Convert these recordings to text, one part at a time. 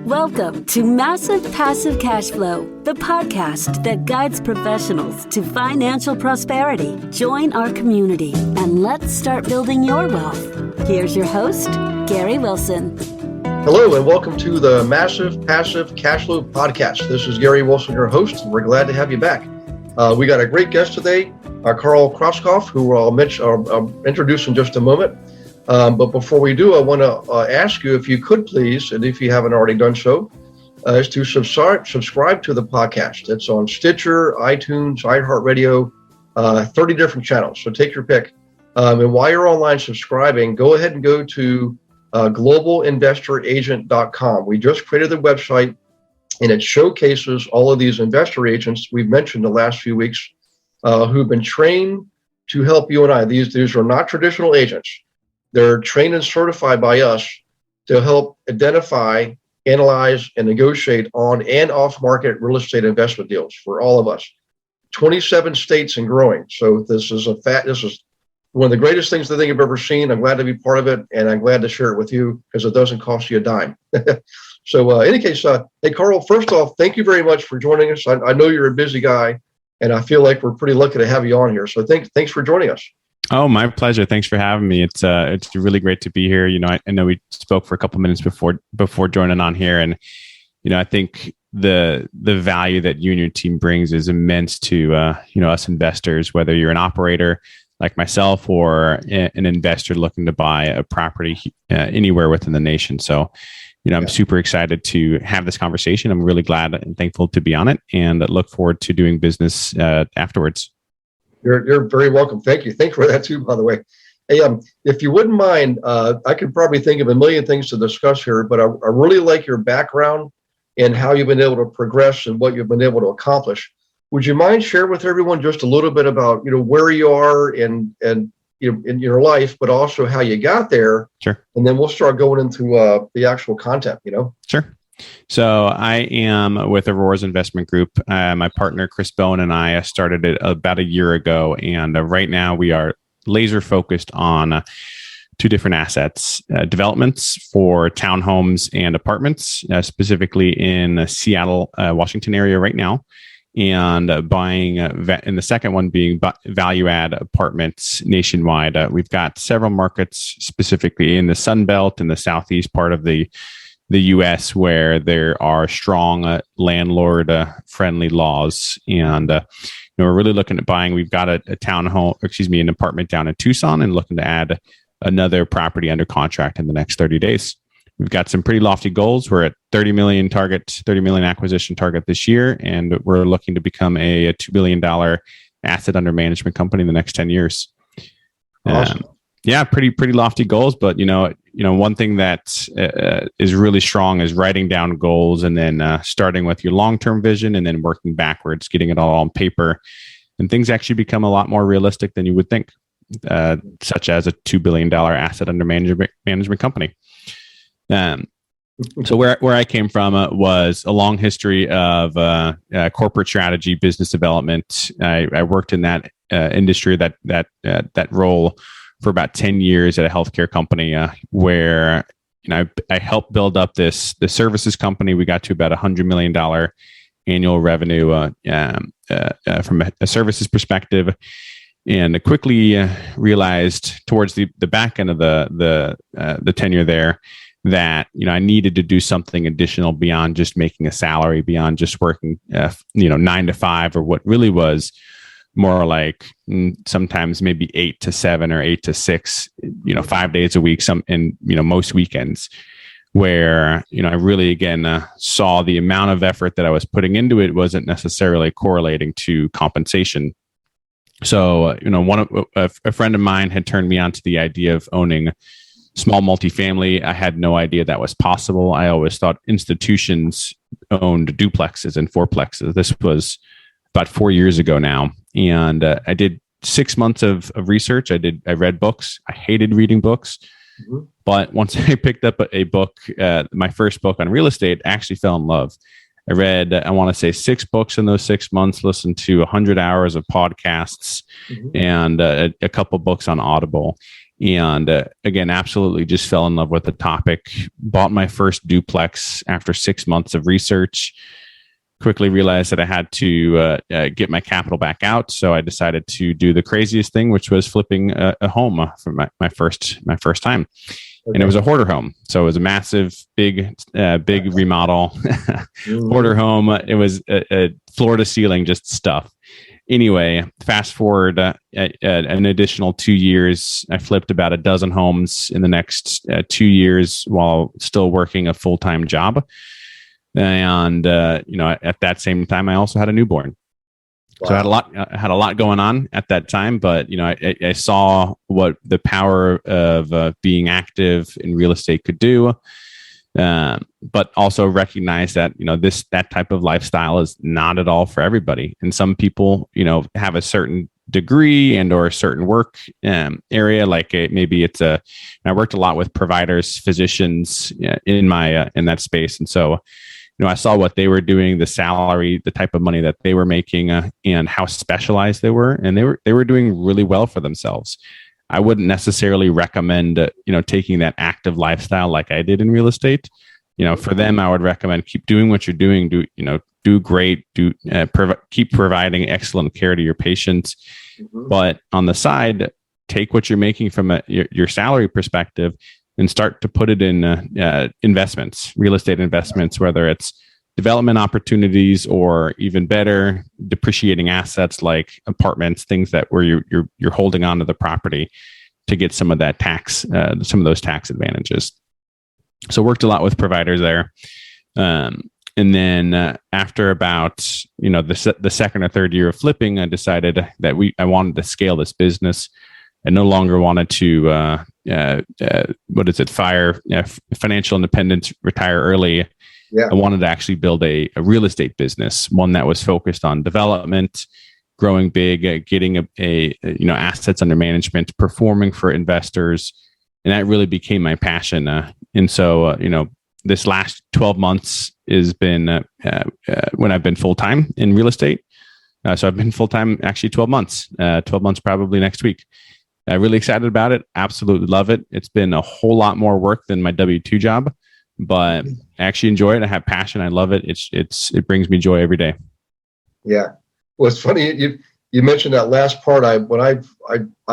Welcome to Massive Passive Cash Flow, the podcast that guides professionals to financial prosperity. Join our community and let's start building your wealth. Here's your host, Gary Wilson. Hello, and welcome to the Massive Passive Cash Flow podcast. This is Gary Wilson, your host, and we're glad to have you back. We got a great guest today, Karl Krauskopf, who I'll introduce in just a moment. But before we do, I want to ask you if you could please, and if you haven't already done so, is to subscribe to the podcast. It's on Stitcher, iTunes, iHeartRadio, 30 different channels. So take your pick. And while you're online subscribing, go ahead and go to globalinvestoragent.com. We just created the website, and it showcases all of these investor agents we've mentioned the last few weeks who've been trained to help you and I. These are not traditional agents. They're trained and certified by us to help identify, analyze, and negotiate on and off-market real estate investment deals for all of us. 27 states and growing. So this is one of the greatest things I think I've ever seen. I'm glad to be part of it, and I'm glad to share it with you because it doesn't cost you a dime. So in any case, hey, Karl, first off, thank you very much for joining us. I know you're a busy guy, and I feel like we're pretty lucky to have you on here. So thanks for joining us. Oh, my pleasure. Thanks for having me. It's really great to be here. You know, I know we spoke for a couple minutes before joining on here, and I think the value that you and your team brings is immense to us investors, whether you're an operator like myself or an investor looking to buy a property anywhere within the nation. So, I'm super excited to have this conversation. I'm really glad and thankful to be on it, and look forward to doing business afterwards. You're very welcome. Thank you. Thanks for that too, by the way. Hey, if you wouldn't mind, I could probably think of a million things to discuss here, but I really like your background and how you've been able to progress and what you've been able to accomplish. Would you mind sharing with everyone just a little bit about where you are in your life, but also how you got there? Sure. And then we'll start going into the actual content. Sure. So I am with Aurora's Investment Group. My partner, Chris Bowen, and I started it about a year ago. And right now we are laser focused on two different assets, developments for townhomes and apartments, specifically in the Seattle, Washington area right now. And buying, and the second one being value add apartments nationwide. We've got several markets specifically in the Sun Belt in the southeast part of the U.S. where there are strong landlord-friendly laws, and we're really looking at buying. We've got an apartment down in Tucson, and looking to add another property under contract in the next 30 days. We've got some pretty lofty goals. We're at 30 million acquisition target this year, and we're looking to become a $2 billion asset under management company in the next 10 years. Awesome. Pretty lofty goals, but one thing that is really strong is writing down goals and then starting with your long-term vision and then working backwards, getting it all on paper, and things actually become a lot more realistic than you would think, such as a $2 billion asset under management company. So where I came from was a long history of corporate strategy, business development. I worked in that industry, that role for about 10 years at a healthcare company where I helped build up the services company. We got to about $100 million annual revenue from a services perspective, and I quickly realized towards the back end of the tenure there that I needed to do something additional beyond just making a salary, beyond just working 9 to 5, or what really was more like sometimes maybe 8 to 7 or 8 to 6, 5 days a week, most weekends, where, I really, again, saw the amount of effort that I was putting into it wasn't necessarily correlating to compensation. So, a friend of mine had turned me on to the idea of owning small multifamily. I had no idea that was possible. I always thought institutions owned duplexes and fourplexes. This was about 4 years ago now. And I did 6 months of research. I read books. I hated reading books. Mm-hmm. But once I picked up a book, my first book on real estate, I actually fell in love. I read, I want to say 6 books in those 6 months, listened to 100 hours of podcasts, mm-hmm. and a couple books on Audible. And again, absolutely just fell in love with the topic. Bought my first duplex after 6 months of research. Quickly realized that I had to get my capital back out. So I decided to do the craziest thing, which was flipping a home for my first time. Okay. And it was a hoarder home. So it was a massive, big remodel hoarder home. It was a floor to ceiling, just stuff. Anyway, fast forward an additional 2 years. I flipped about a dozen homes in the next 2 years while still working a full-time job. And at that same time, I also had a newborn. Wow. So I had a lot going on at that time. But I saw what the power of being active in real estate could do. But also recognize that that type of lifestyle is not at all for everybody. And some people have a certain degree and or a certain work area, like maybe it's I worked a lot with providers, physicians in that space, and so I saw what they were doing, the salary, the type of money that they were making, and how specialized they were, and they were doing really well for themselves. I wouldn't necessarily recommend taking that active lifestyle like I did in real estate. For them, I would recommend keep doing what you're doing. Do great. Keep providing excellent care to your patients. Mm-hmm. But on the side, take what you're making from your salary perspective and start to put it in investments, real estate investments, whether it's development opportunities or even better, depreciating assets like apartments, things that where you're holding on to the property to get some of that some of those tax advantages. So worked a lot with providers there. And then after about the second or third year of flipping, I decided that I wanted to scale this business. I no longer wanted to financial independence, retire early. Yeah. I wanted to actually build a real estate business, one that was focused on development, growing big, getting assets under management, performing for investors, and that really became my passion. And so this last 12 months has been when I've been full time in real estate. So I've been full time actually 12 months. 12 months probably next week. Really excited about it. Absolutely love it. It's been a whole lot more work than my W-2 job, but I actually enjoy it. I have passion. I love it. It brings me joy every day. Yeah. Well, it's funny. You mentioned that last part. I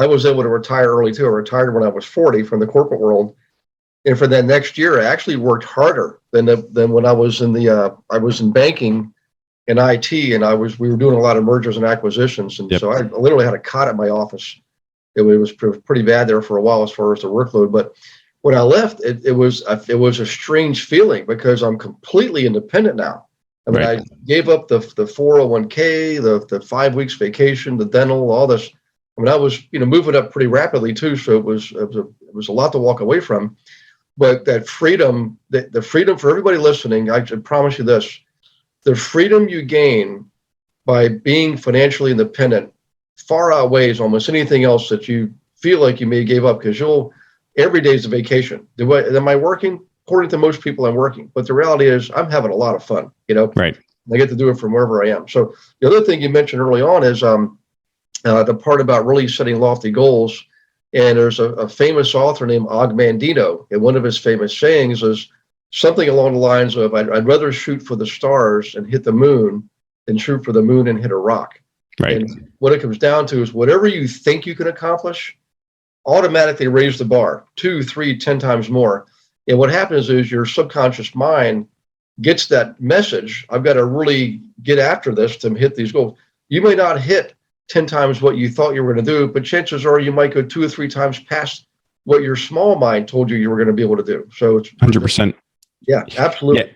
was able to retire early too. I retired when I was 40 from the corporate world. And for that next year, I actually worked harder than when I was I was in banking and IT, and we were doing a lot of mergers and acquisitions. And so I literally had a cot at my office. It was pretty bad there for a while as far as the workload. But when I left, it was a strange feeling because I'm completely independent now. I mean, right. I gave up the 401k, the 5 weeks vacation, the dental, all this. I mean, I was moving up pretty rapidly too, so it was a lot to walk away from. But that freedom, the freedom for everybody listening, I can promise you this: the freedom you gain by being financially independent far outweighs almost anything else that you feel like you may give up, because every day is a vacation. Am I working? According to most people, I'm working. But the reality is I'm having a lot of fun, Right. I get to do it from wherever I am. So the other thing you mentioned early on is the part about really setting lofty goals. And there's a famous author named Og Mandino, and one of his famous sayings is something along the lines of, I'd rather shoot for the stars and hit the moon than shoot for the moon and hit a rock. Right. And what it comes down to is whatever you think you can accomplish, automatically raise the bar 2, 3, 10 times more. And what happens is your subconscious mind gets that message. I've got to really get after this to hit these goals. You may not hit 10 times what you thought you were going to do, but chances are you might go 2 or 3 times past what your small mind told you were going to be able to do. So it's 100%. Yeah, absolutely. Yeah.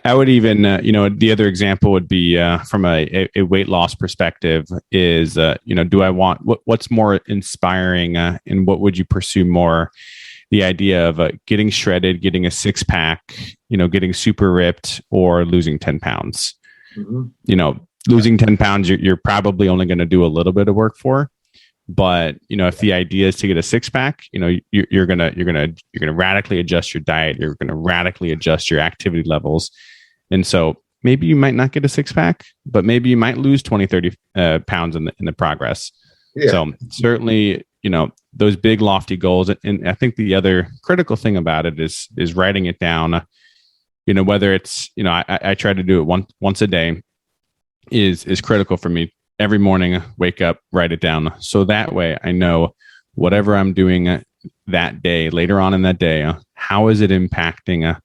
I would even, the other example would be from a weight loss perspective is, do I want, what's more inspiring and what would you pursue more? The idea of getting shredded, getting a 6-pack, getting super ripped, or losing 10 pounds. Mm-hmm. Losing 10 pounds, you're probably only going to do a little bit of work for. But, if the idea is to get a 6-pack, you're going to radically adjust your diet. You're going to radically adjust your activity levels. And so maybe you might not get a 6-pack, but maybe you might lose 20, 30 pounds in the progress. Yeah. So certainly those big lofty goals. And I think the other critical thing about it is writing it down. Whether it's, I try to do it once a day is critical for me. Every morning, wake up, write it down. So that way I know whatever I'm doing that day, later on in that day, how is it impacting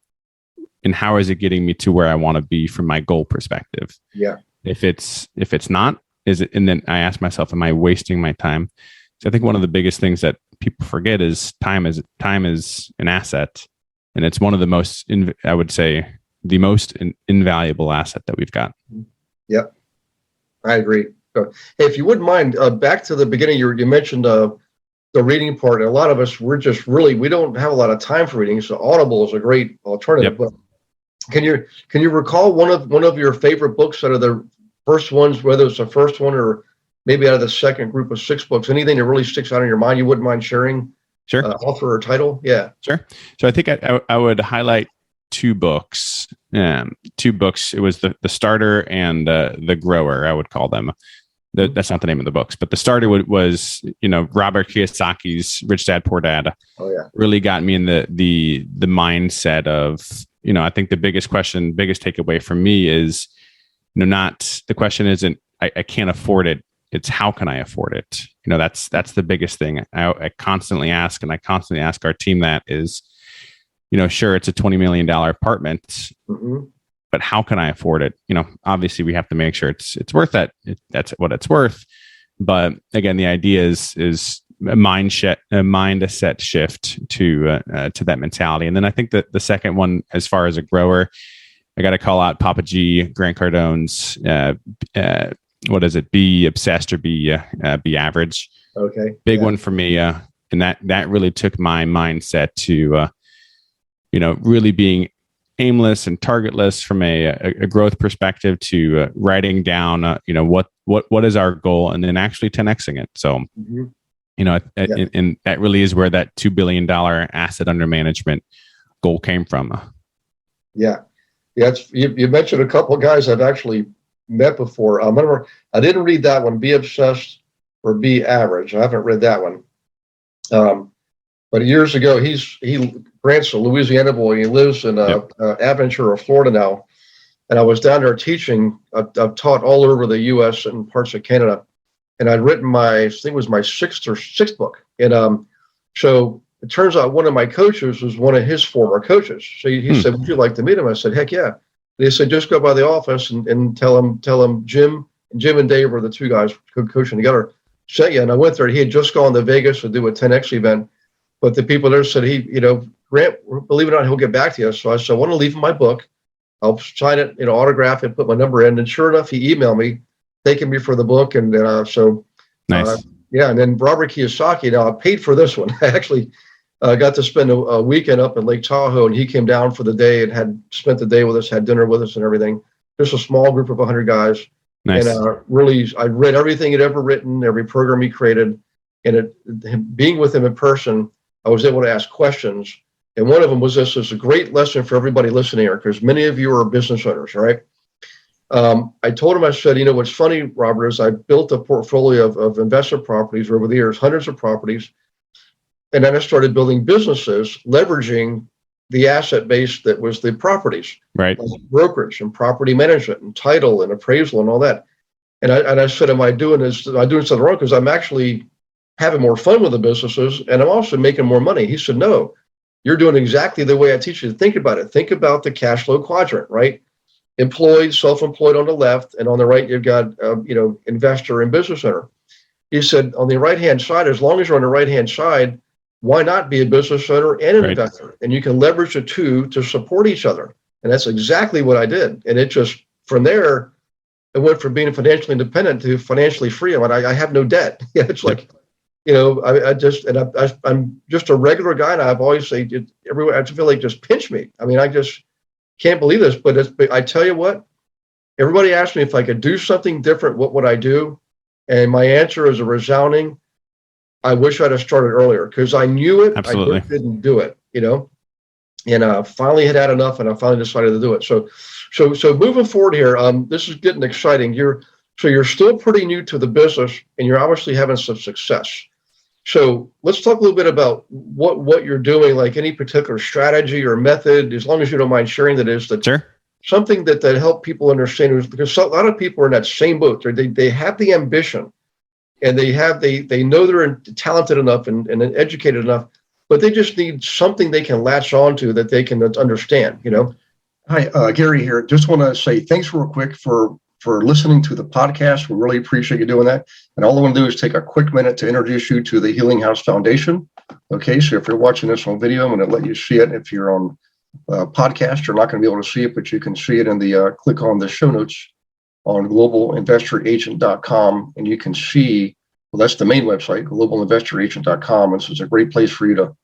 and how is it getting me to where I want to be from my goal perspective? Yeah. If it's not, is it? And then I ask myself, am I wasting my time? So I think one of the biggest things that people forget is time is an asset. And it's one of the most, I would say, the most invaluable asset that we've got. Yep. I agree. Hey, if you wouldn't mind, back to the beginning, you mentioned the reading part. And a lot of us, we don't have a lot of time for reading. So Audible is a great alternative. Yep. But can you recall one of your favorite books out of the first ones, whether it's the first one or maybe out of the second group of 6 books, anything that really sticks out in your mind you wouldn't mind sharing? Sure. Author or title? Yeah. Sure. So I think I would highlight 2 books. 2 books. It was the Starter and the Grower, I would call them. That's not the name of the books, but the Starter was Robert Kiyosaki's Rich Dad Poor Dad. Oh yeah. Really got me in the mindset of, I think the biggest takeaway for me is, not the question isn't I can't afford it. It's how can I afford it? That's the biggest thing. I constantly ask, and I constantly ask our team that is, sure, it's a $20 million apartment, mm-hmm. but how can I afford it? Obviously we have to make sure it's worth that. That's what it's worth. But again, the idea is a mindset shift to that mentality. And then I think that the second one, as far as a grower, I got to call out Papa G, Grant Cardone's, what is it? Be obsessed or be average. Okay. Big one for me. And that really took my mindset to, really being aimless and targetless from a growth perspective to writing down, what is our goal and then actually 10xing it. So, mm-hmm. And that really is where that $2 billion asset under management goal came from. Yeah. Yeah. You mentioned a couple of guys I've actually met before. I remember I didn't read that one, Be Obsessed or Be Average. I haven't read that one. But years ago, Grant's a Louisiana boy. He lives in Aventura, Florida now. And I was down there teaching. I've taught all over the U.S. and parts of Canada. And I'd written I think it was my sixth book. And so it turns out one of my coaches was one of his former coaches. So he said, would you like to meet him? I said, heck yeah. They said, just go by the office and tell him Jim and Dave were the 2 guys coaching together. Sent you. And I went there. He had just gone to Vegas to do a 10X event. But the people there said, Grant, believe it or not, he'll get back to you. So I said, I want to leave him my book. I'll sign it, autograph it, put my number in. And sure enough, he emailed me, thanking me for the book. And so, nice. And then Robert Kiyosaki, now I paid for this one. I actually got to spend a weekend up in Lake Tahoe, and he came down for the day and had spent the day with us, had dinner with us and everything. Just a small group of 100 guys. Nice. And really, I read everything he'd ever written, every program he created. And being with him in person, I was able to ask questions. And one of them was this is a great lesson for everybody listening here, because many of you are business owners, right? I told him, I said, what's funny, Robert, is I built a portfolio of investment properties over the years, hundreds of properties. And then I started building businesses, leveraging the asset base that was the properties, right? Like brokerage and property management and title and appraisal and all that. And I said, am I doing something wrong? Because I'm actually having more fun with the businesses, and I'm also making more money. He said, no, you're doing exactly the way I teach you to think about it. Think about the cash flow quadrant, right? Employed, self-employed on the left, and on the right, you've got, investor and business owner. He said, on the right-hand side, as long as you're on the right-hand side, why not be a business owner and an investor? And you can leverage the 2 to support each other. And that's exactly what I did. And it just, from there, it went from being financially independent to financially free. I have no debt. It's like, I'm just a regular guy, and I've always say everywhere. I feel like just pinch me. I just can't believe this, but I tell you what, everybody asked me if I could do something different, what would I do? And my answer is a resounding, I wish I'd have started earlier, because I knew it. Absolutely. I just didn't do it, and finally had enough, and I finally decided to do it. So moving forward here, this is getting exciting. You're still pretty new to the business, and you're obviously having some success. So let's talk a little bit about what you're doing, like any particular strategy or method, as long as you don't mind sharing that is that Sure. something that help people understand, because a lot of people are in that same boat. They have the ambition and they know they're talented enough and educated enough, but they just need something they can latch on to that they can understand, Hi, Gary here. Just want to say thanks real quick for listening to the podcast. We really appreciate you doing that. And all I want to do is take a quick minute to introduce you to the Healing House Foundation. Okay, so if you're watching this on video, I'm going to let you see it. If you're on podcast, you're not going to be able to see it, but you can see it in the click on the show notes on globalinvestoragent.com, and you can see, well, that's the main website, globalinvestoragent.com. And so it's a great place for you to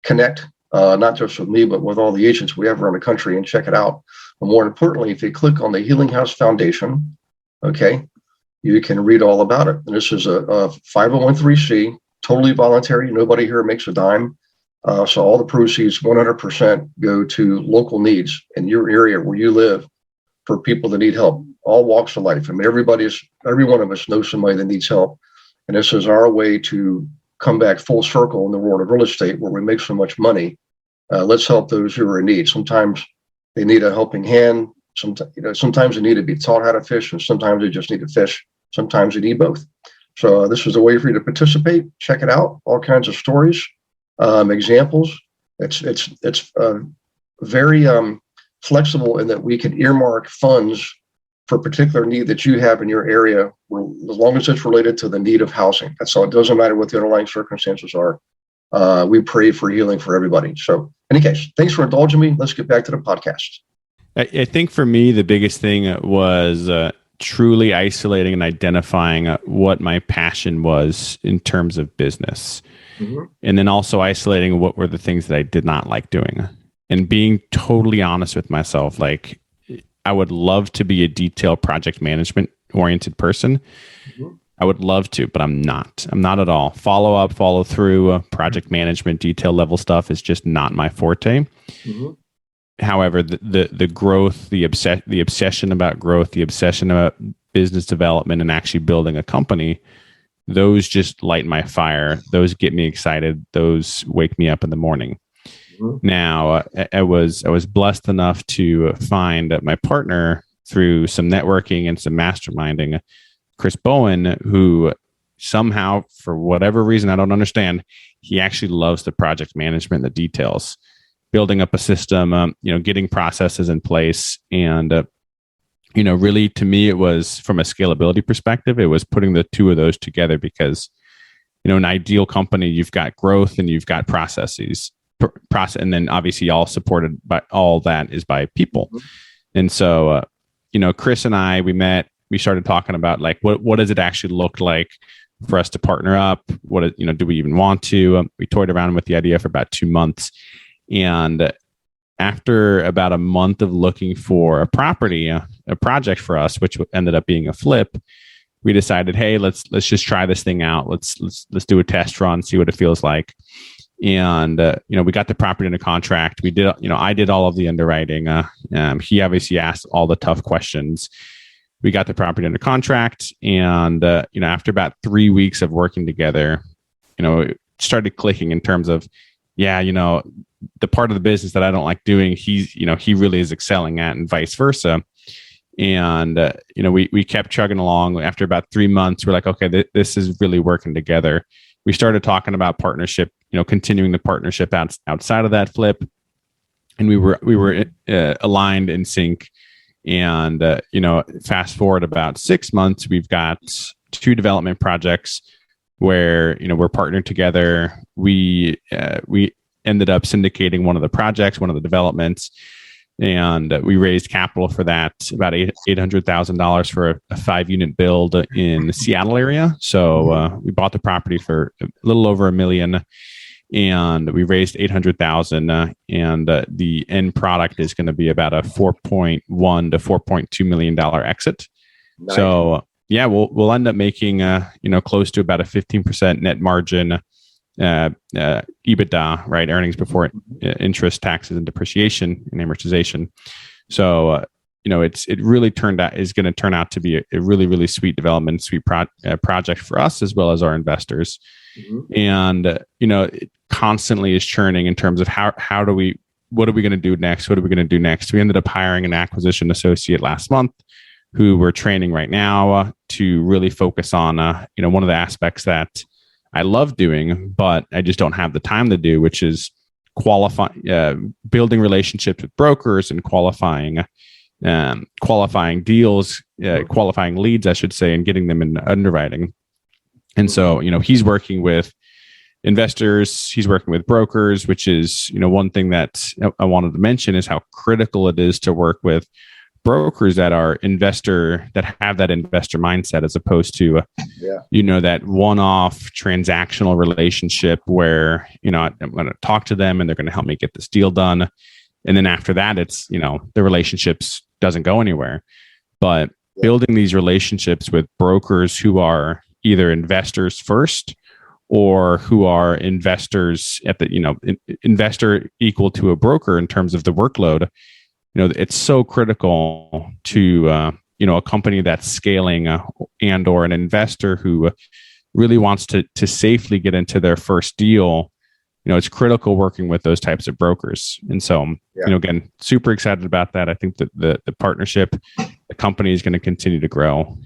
connect, not just with me, but with all the agents we have around the country, and check it out. But more importantly, if you click on the Healing House Foundation, okay, you can read all about it. And this is a 501(c), totally voluntary. Nobody here makes a dime. So all the proceeds, 100%, go to local needs in your area where you live for people that need help, all walks of life. I mean, every one of us knows somebody that needs help. And this is our way to come back full circle in the world of real estate where we make so much money. Let's help those who are in need. Sometimes they need a helping hand. Sometimes they need to be taught how to fish, and sometimes they just need to fish. Sometimes they need both. So this is a way for you to participate. Check it out. All kinds of stories, examples. It's very flexible in that we can earmark funds for a particular need that you have in your area, as long as it's related to the need of housing. That's all. It doesn't matter what the underlying circumstances are. We pray for healing for everybody. So in any case, thanks for indulging me. Let's get back to the podcast. I think for me, the biggest thing was truly isolating and identifying what my passion was in terms of business. Mm-hmm. And then also isolating what were the things that I did not like doing, and being totally honest with myself. Like, I would love to be a detailed project management oriented person. Mm-hmm. I would love to, but I'm not. I'm not at all. Follow up, follow through, project management, detail level stuff is just not my forte. Mm-hmm. However, the growth, the obsession about growth, the obsession about business development and actually building a company, those just light my fire. Those get me excited. Those wake me up in the morning. Mm-hmm. Now, I was blessed enough to find my partner through some networking and some masterminding, Chris Bowen, who somehow, for whatever reason I don't understand, he actually loves the project management, the details, building up a system, getting processes in place. And, really to me, it was from a scalability perspective, it was putting the two of those together because, an ideal company, you've got growth and you've got processes, and then obviously all supported by all that is by people. Mm-hmm. And so, Chris and I, we started talking about like, what does it actually look like for us to partner up? What, do we even want to? We toyed around with the idea for about 2 months. And after about a month of looking for a property, a project for us, which ended up being a flip, we decided, hey, let's just try this thing out. Let's do a test run, see what it feels like. And we got the property under contract. We did, I did all of the underwriting. He obviously asked all the tough questions. We got the property under contract, and after about 3 weeks of working together, it started clicking in terms of, the part of the business that I don't like doing, he really is excelling at, and vice versa. And we kept chugging along. After about 3 months, we're like, okay, this is really working together. We started talking about partnership, continuing the partnership outside of that flip, and we were aligned in sync. And, fast forward about 6 months, we've got 2 development projects where, we're partnered together. We ended up syndicating one of the projects, one of the developments, and we raised capital for that, about $800,000 for a 5-unit build in the Seattle area. So we bought the property for a little over $1 million. And we raised $800,000, and the end product is going to be about a $4.1 to $4.2 million exit. Nice. So we'll end up making close to about a 15% net margin, EBITDA, right? Earnings before interest, taxes, and depreciation and amortization. So it really is going to turn out to be a really, really sweet development, project for us as well as our investors. And it constantly is churning in terms of what are we going to do next? What are we going to do next? We ended up hiring an acquisition associate last month who we're training right now to really focus on, one of the aspects that I love doing, but I just don't have the time to do, which is building relationships with brokers and qualifying deals, qualifying leads, I should say, and getting them in underwriting. And so, he's working with investors, he's working with brokers, which is, one thing that I wanted to mention is how critical it is to work with brokers that have that investor mindset, as opposed to, that one-off transactional relationship where, I'm going to talk to them and they're going to help me get this deal done. And then after that, it's, the relationships doesn't go anywhere. But building these relationships with brokers who are either investors first or who are investors at the, investor equal to a broker in terms of the workload, it's so critical to, a company that's scaling and or an investor who really wants to safely get into their first deal. It's critical working with those types of brokers. And so, again, super excited about that. I think that the partnership, the company is going to continue to grow.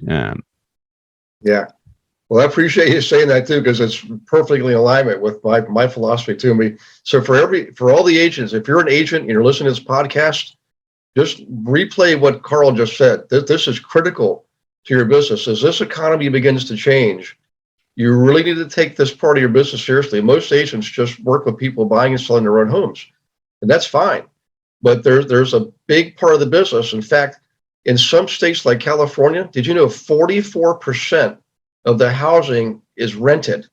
Well, I appreciate you saying that too, because it's perfectly in alignment with my philosophy too. So for all the agents, if you're an agent and you're listening to this podcast, just replay what Karl just said. This is critical to your business. As this economy begins to change, you really need to take this part of your business seriously. Most agents just work with people buying and selling their own homes, and that's fine. But there's a big part of the business. In fact, in some states like California, did you know 44% of the housing is rented?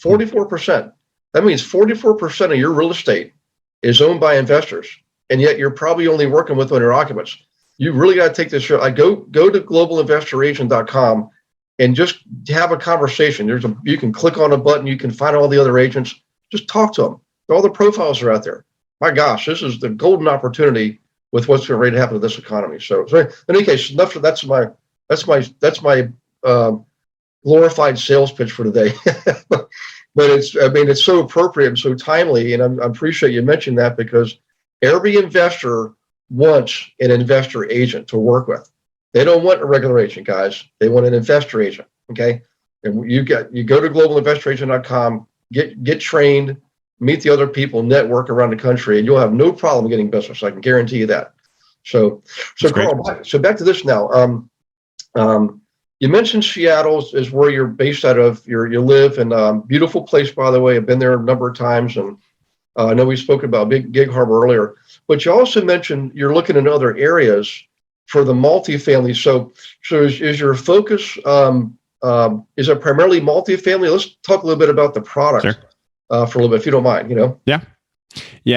44%. That means 44% of your real estate is owned by investors, and yet you're probably only working with owner occupants. You really got to take this. I go to globalinvestoragent.com and just have a conversation. You can click on a button. You can find all the other agents. Just talk to them. All the profiles are out there. My gosh, this is the golden opportunity with what's ready to happen to this economy. So in any case, that's my glorified sales pitch for today. but it's so appropriate and so timely, and I appreciate you mentioning that, because every investor wants an investor agent to work with. They don't want a regular agent, guys. They want an investor agent. Okay, and you go to globalinvestoragent.com, get trained, meet the other people, network around the country, and you'll have no problem getting business. I can guarantee you that. So Karl, so back to this now. You mentioned Seattle is where you're based out of. You live in beautiful place, by the way. I've been there a number of times, and I know we spoke about Gig Harbor earlier. But you also mentioned you're looking in other areas for the multifamily. So is your focus, is it primarily multifamily? Let's talk a little bit about the product for a little bit, if you don't mind, Yeah.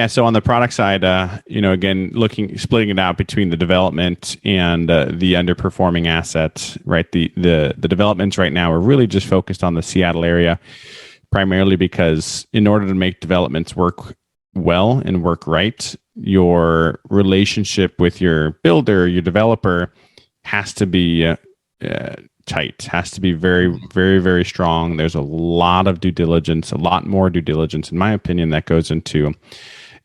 So on the product side, again, splitting it out between the development and the underperforming assets, right? The developments right now are really just focused on the Seattle area, primarily because in order to make developments work well and work right, your relationship with your builder, your developer, has to be tight, has to be very, very, very strong. There's a lot of due diligence, a lot more due diligence, in my opinion, that goes into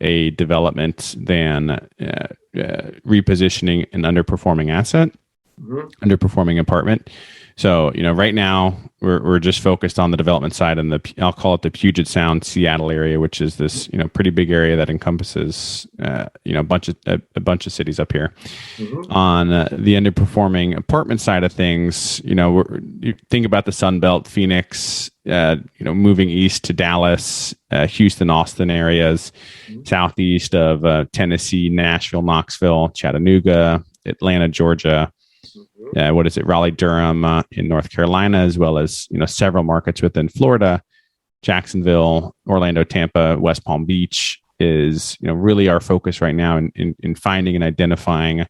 a development than repositioning an underperforming asset, underperforming apartment. So, right now we're just focused on the development side, and I'll call it the Puget Sound, Seattle area, which is this, pretty big area that encompasses, a bunch of cities up here. On the underperforming apartment side of things, you think about the Sun Belt, Phoenix, moving east to Dallas, Houston, Austin areas, southeast of Tennessee, Nashville, Knoxville, Chattanooga, Atlanta, Georgia. Raleigh, Durham in North Carolina, as well as, several markets within Florida, Jacksonville, Orlando, Tampa, West Palm Beach is, really our focus right now in finding and identifying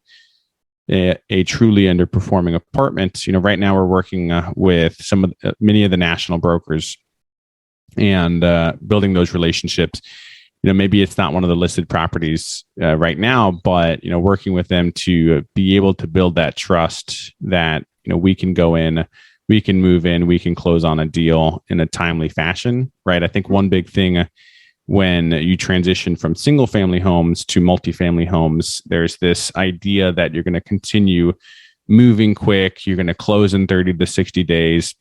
a truly underperforming apartment. Right now we're working with many of the national brokers and building those relationships maybe it's not one of the listed properties right now, but, working with them to be able to build that trust that, we can go in, we can move in, we can close on a deal in a timely fashion, right? I think one big thing when you transition from single family homes to multifamily homes, there's this idea that you're going to continue moving quick. You're going to close in 30 to 60 days,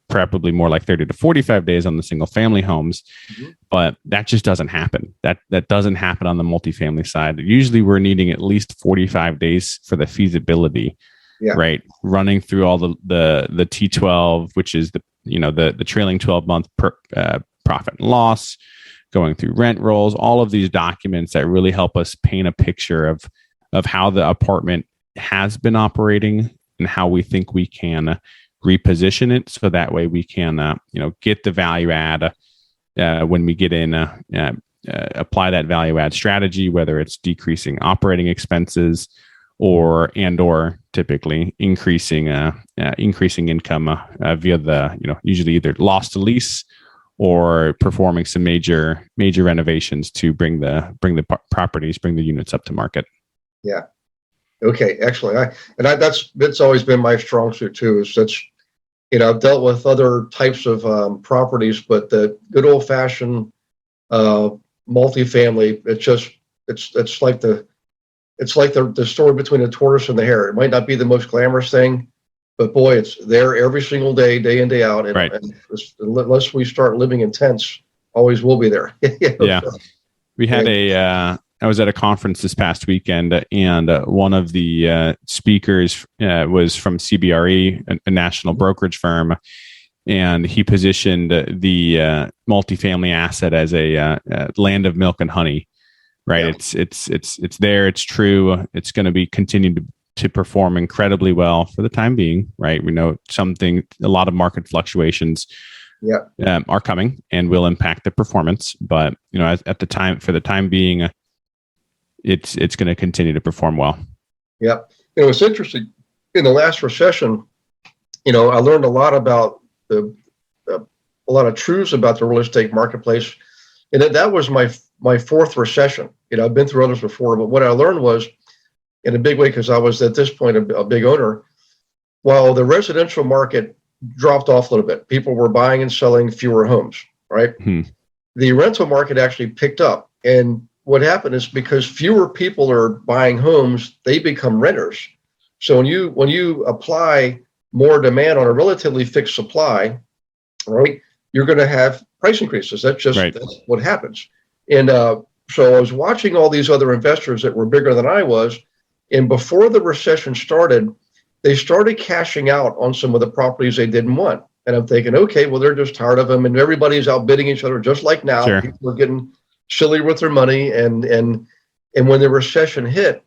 probably more like 30 to 45 days on the single family homes. Mm-hmm. But that just doesn't happen. That doesn't happen on the multifamily side. Usually we're needing at least 45 days for the feasibility, right? Running through all the T12, which is the trailing 12-month profit and loss, going through rent rolls, all of these documents that really help us paint a picture of how the apartment has been operating and how we think we can reposition it, so that way we can get the value add when we get in, apply that value add strategy, whether it's decreasing operating expenses or typically increasing income via the usually either loss to lease or performing some major renovations to bring the units up to market. Yeah. Okay, excellent. That's always been my strong suit too. Is that's I've dealt with other types of properties, but the good old fashioned multifamily, it's like the story between the tortoise and the hare. It might not be the most glamorous thing, but boy, it's there every single day, day in, day out. And, right. and unless we start living in tents, always will be there. Yeah. We had I was at a conference this past weekend, and one of the speakers was from CBRE, a national brokerage firm, and he positioned the multifamily asset as a land of milk and honey. Right? Yeah. It's there. It's true. It's going to be continuing to perform incredibly well for the time being. Right? We know a lot of market fluctuations. Are coming and will impact the performance, but for the time being, it's going to continue to perform well. Yeah. It's interesting. In the last recession, I learned a lot about a lot of truths about the real estate marketplace. And that was my fourth recession. I've been through others before, but what I learned was, in a big way, because I was at this point a big owner, while the residential market dropped off a little bit, people were buying and selling fewer homes, right? The rental market actually picked up. And what happened is, because fewer people are buying homes, they become renters. So when you apply more demand on a relatively fixed supply, right, you're going to have price increases. That's what happens. And so I was watching all these other investors that were bigger than I was, and before the recession started, they started cashing out on some of the properties they didn't want. And I'm thinking, okay, well, they're just tired of them, and everybody's outbidding each other, just like now. Sure. People are getting silly with their money, and when the recession hit,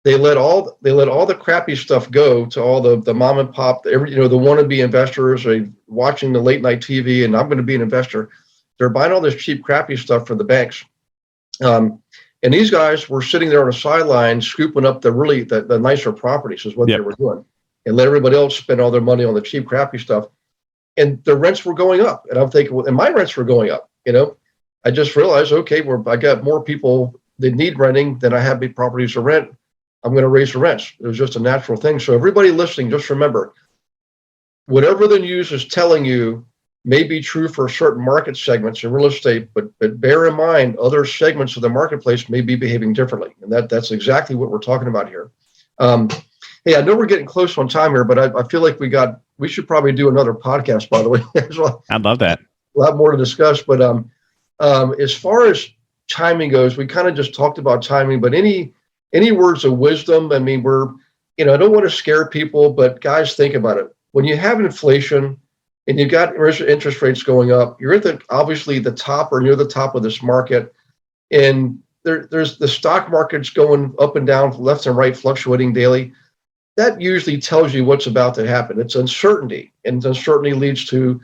they let all the crappy stuff go to all the mom and pop, the wannabe investors are watching the late night TV, and I'm going to be an investor. They're buying all this cheap, crappy stuff from the banks. And these guys were sitting there on the sideline, scooping up the nicer properties, is what they were doing, and let everybody else spend all their money on the cheap, crappy stuff. And the rents were going up, and I'm thinking, well, and my rents were going up. I just realized, okay, I got more people that need renting than I have big properties to rent. I'm going to raise the rents. It was just a natural thing. So everybody listening, just remember, whatever the news is telling you may be true for certain market segments in real estate, but bear in mind, other segments of the marketplace may be behaving differently. And that's exactly what we're talking about here. Hey, I know we're getting close on time here, but I feel like we should probably do another podcast, by the way. I'd love that. A lot more to discuss, but as far as timing goes, we kind of just talked about timing, but any words of wisdom? I mean, I don't want to scare people, but guys, think about it. When you have inflation and you've got interest rates going up, you're at obviously the top or near the top of this market, and there's the stock market's going up and down, left and right, fluctuating daily. That usually tells you what's about to happen. It's uncertainty, and uncertainty leads to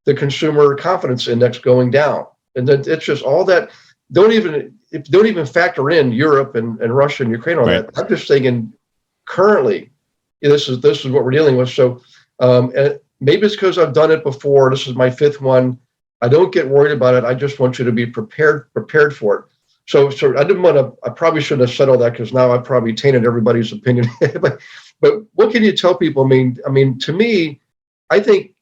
the consumer confidence index going down. And then it's just all that. Don't even factor in Europe and Russia and Ukraine on that. I'm just thinking currently, this is what we're dealing with. So and maybe it's because I've done it before. This is my fifth one. I don't get worried about it. I just want you to be prepared for it. So I didn't want to, I probably shouldn't have said all that because now I've probably tainted everybody's opinion. but what can you tell people? I mean, to me, I think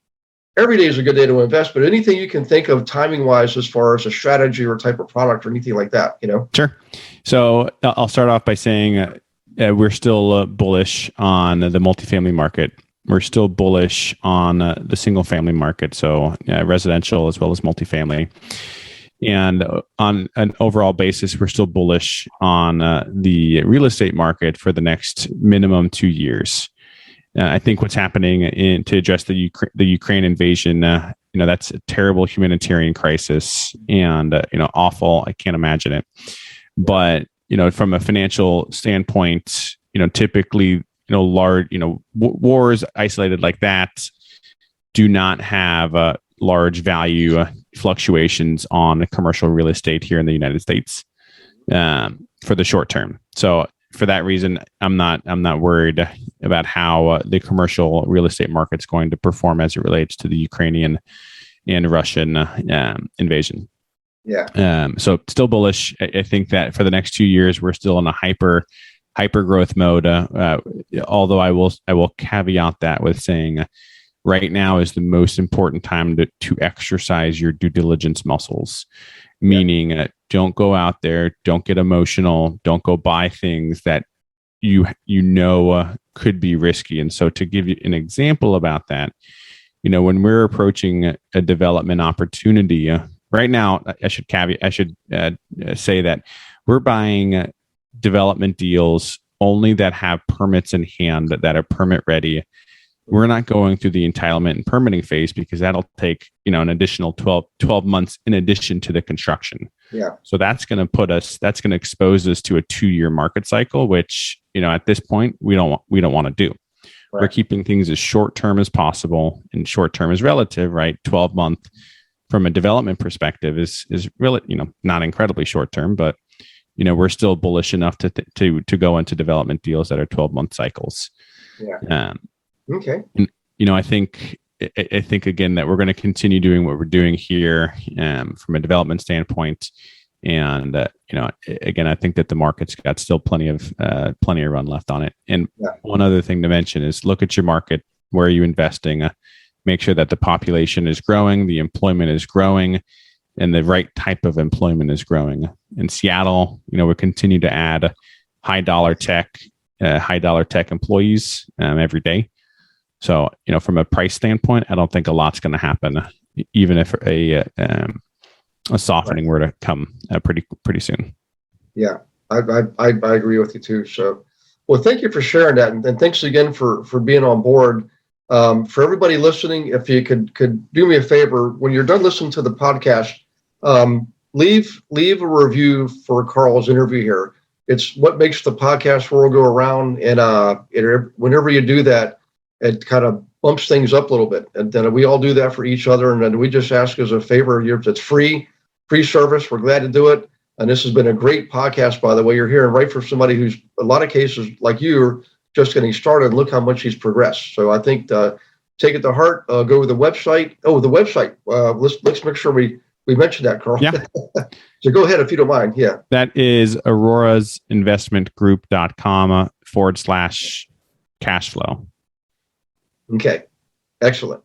every day is a good day to invest, but anything you can think of timing wise, as far as a strategy or type of product or anything like that, Sure. So I'll start off by saying we're still bullish on the multifamily market. We're still bullish on the single family market. So residential as well as multifamily. And on an overall basis, we're still bullish on the real estate market for the next minimum 2 years. I think what's happening to address the Ukraine invasion, that's a terrible humanitarian crisis and awful. I can't imagine it. But from a financial standpoint, typically large wars isolated like that do not have large value fluctuations on commercial real estate here in the United States for the short term. So for that reason, I'm not worried about how the commercial real estate market's going to perform as it relates to the Ukrainian and Russian invasion. Yeah. So still bullish. I think that for the next 2 years, we're still in a hyper growth mode. Although I will caveat that with saying right now is the most important time to exercise your due diligence muscles, meaning don't go out there, don't get emotional, don't go buy things that could be risky. And so to give you an example about that, when we're approaching a development opportunity right now, I should say that we're buying development deals only that have permits in hand that are permit ready. We're not going through the entitlement and permitting phase because that'll take, an additional 12 months in addition to the construction. Yeah. So that's going to expose us to a 2-year market cycle, which, at this point we don't want to do. Right. We're keeping things as short term as possible, and short term is relative, right? 12-month from a development perspective is really, not incredibly short term, but we're still bullish enough to go into development deals that are 12-month cycles. Yeah. Okay. And, I think again that we're going to continue doing what we're doing here from a development standpoint, and again, I think that the market's got still plenty of run left on it. And one other thing to mention is look at your market. Where are you investing? Make sure that the population is growing, the employment is growing, and the right type of employment is growing. In Seattle, we continue to add high dollar tech employees every day. So, from a price standpoint, I don't think a lot's going to happen, even if a softening were to come pretty soon. Yeah, I agree with you too. So, well, thank you for sharing that, and thanks again for being on board. For everybody listening, if you could do me a favor, when you're done listening to the podcast, leave a review for Karl's interview here. It's what makes the podcast world go around, and whenever you do that, it kind of bumps things up a little bit. And then we all do that for each other. And then we just ask as a favor, it's free service. We're glad to do it. And this has been a great podcast, by the way. You're hearing right from somebody who's, a lot of cases like you, are just getting started. Look how much he's progressed. So I think take it to heart. Go to the website. Oh, the website. Let's make sure we mentioned that, Karl. Yeah. So go ahead if you don't mind. Yeah. That is aurorasinvestmentgroup.com/cash flow. Okay, excellent.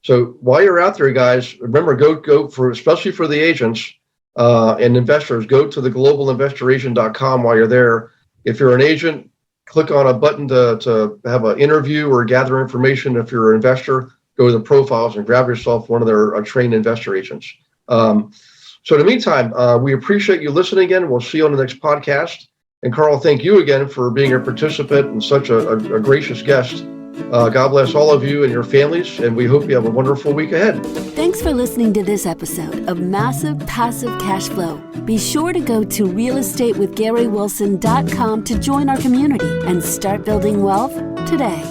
So while you're out there, guys, remember, go for, especially for the agents and investors, go to the globalinvestoragent.com while you're there. If you're an agent, click on a button to have an interview or gather information. If you're an investor, go to the profiles and grab yourself one of their trained investor agents. So in the meantime, we appreciate you listening again. We'll see you on the next podcast. And Karl, thank you again for being a participant and such a gracious guest. God bless all of you and your families, and we hope you have a wonderful week ahead. Thanks for listening to this episode of Massive Passive Cash Flow. Be sure to go to realestatewithgarywilson.com to join our community and start building wealth today.